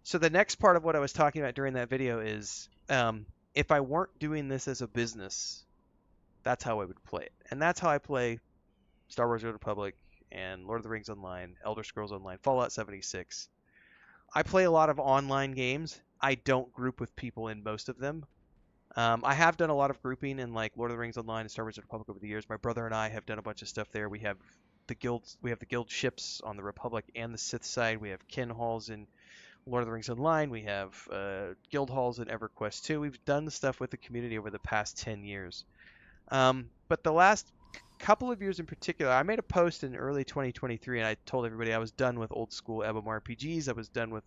So the next part of what I was talking about during that video is if I weren't doing this as a business, that's how I would play it. And that's how I play Star Wars: The Old Republic and Lord of the Rings Online, Elder Scrolls Online, Fallout 76. I play a lot of online games. I don't group with people in most of them. I have done a lot of grouping in like Lord of the Rings Online and Star Wars: The Republic over the years. My brother and I have done a bunch of stuff there. We have the guild ships on the Republic and the Sith side. We have kin halls in Lord of the Rings Online. We have guild halls in EverQuest 2. We've done stuff with the community over the past 10 years. But the last couple of years in particular, I made a post in early 2023 and I told everybody I was done with old school MMORPGs. I was done with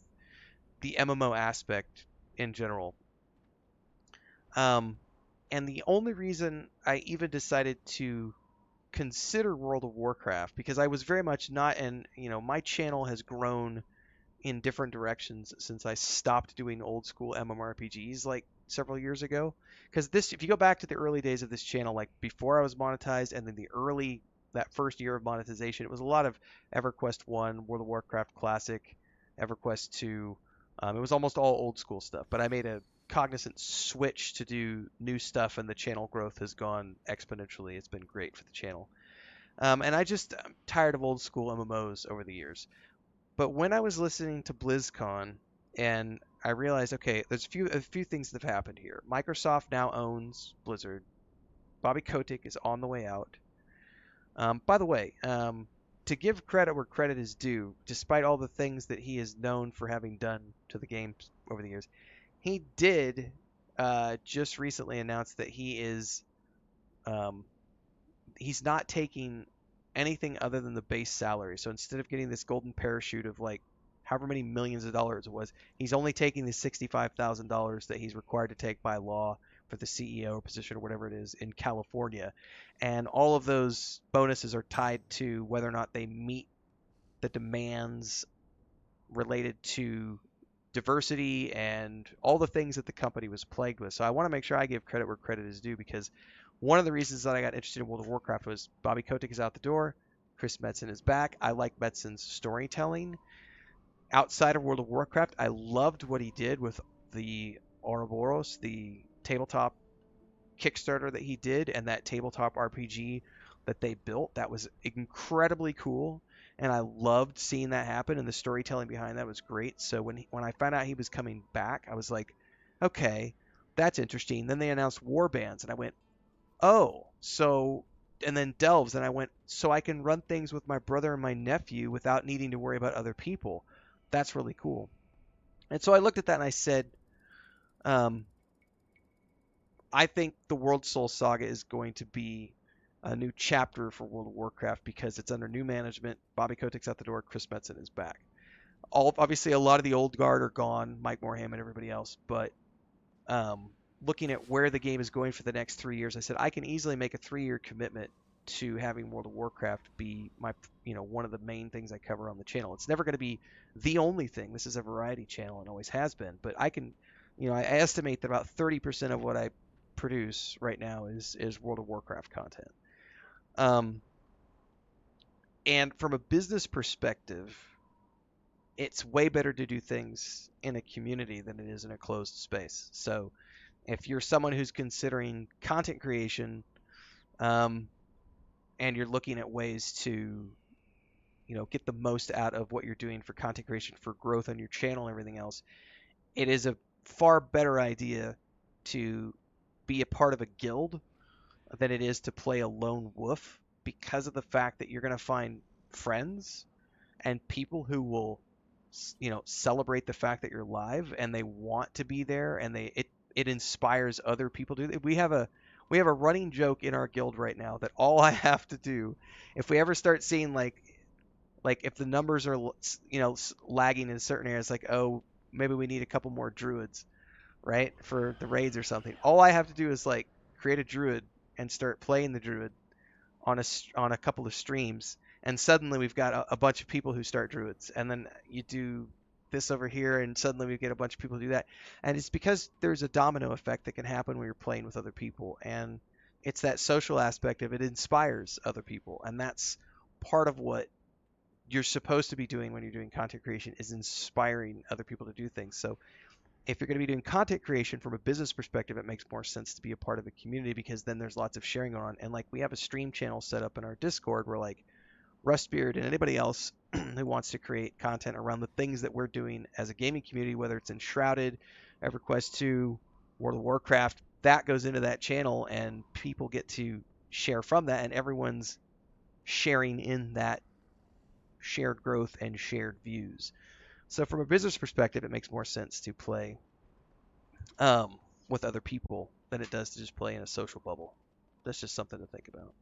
the MMO aspect in general. Um, and the only reason I even decided to consider World of Warcraft, because I was very much not, and my channel has grown in different directions since I stopped doing old school MMORPGs like several years ago. Because this, if you go back to the early days of this channel, like before I was monetized, and then that first year of monetization, it was a lot of EverQuest 1, World of Warcraft Classic, EverQuest 2. It was almost all old school stuff, but I made a cognizant switch to do new stuff, and the channel growth has gone exponentially. It's been great for the channel. And I'm tired of old school MMOs over the years. But when I was listening to BlizzCon and I realized, okay, there's a few things that have happened here. Microsoft now owns Blizzard. Bobby Kotick is on the way out. By the way, to give credit where credit is due, despite all the things that he is known for having done to the games over the years, he did just recently announce that um, he's not taking anything other than the base salary. So instead of getting this golden parachute of like however many millions of dollars it was, he's only taking the $65,000 that he's required to take by law for the CEO position or whatever it is in California. And all of those bonuses are tied to whether or not they meet the demands related to diversity and all the things that the company was plagued with. So I want to make sure I give credit where credit is due, because one of the reasons that I got interested in World of Warcraft was Bobby Kotick is out the door, Chris Metzen is back. I like Metzen's storytelling. Outside of World of Warcraft, I loved what he did with the Ouroboros, the tabletop Kickstarter that he did, and that tabletop RPG that they built. That was incredibly cool, and I loved seeing that happen. And the storytelling behind that was great. So when I found out he was coming back, I was like, okay, that's interesting. Then they announced Warbands, and I went, oh, so. And then Delves, and I went, so I can run things with my brother and my nephew without needing to worry about other people. That's really cool. And so I looked at that and I said, um, I think the World Soul Saga is going to be a new chapter for World of Warcraft because it's under new management. Bobby Kotick's out the door. Chris Metzen is back. Obviously, a lot of the old guard are gone, Mike Morhaime and everybody else. But looking at where the game is going for the next 3 years, I said I can easily make a 3-year commitment to having World of Warcraft be my, one of the main things I cover on the channel. It's never going to be the only thing. This is a variety channel and always has been. But I can, I estimate that about 30% of what I produce right now is World of Warcraft content. Um, and from a business perspective, it's way better to do things in a community than it is in a closed space. So if you're someone who's considering content creation, um, and you're looking at ways to, get the most out of what you're doing for content creation, for growth on your channel and everything else, it is a far better idea to be a part of a guild than it is to play a lone wolf, because of the fact that you're going to find friends and people who will celebrate the fact that you're live and they want to be there, and it inspires other people to. We have a running joke in our guild right now that all I have to do, if we ever start seeing like if the numbers are lagging in certain areas, like, oh, maybe we need a couple more druids, right, for the raids or something, all I have to do is like create a druid and start playing the druid on a couple of streams, and suddenly we've got a bunch of people who start druids, and then you do this over here, and suddenly we get a bunch of people who do that, and it's because there's a domino effect that can happen when you're playing with other people, and it's that social aspect of it inspires other people, and that's part of what you're supposed to be doing when you're doing content creation is inspiring other people to do things. So if you're going to be doing content creation from a business perspective, it makes more sense to be a part of a community because then there's lots of sharing going on. And like we have a stream channel set up in our Discord where like Rustbeard and anybody else who wants to create content around the things that we're doing as a gaming community, whether it's Enshrouded, EverQuest 2, World of Warcraft, that goes into that channel and people get to share from that and everyone's sharing in that shared growth and shared views. So from a business perspective, it makes more sense to play with other people than it does to just play in a social bubble. That's just something to think about.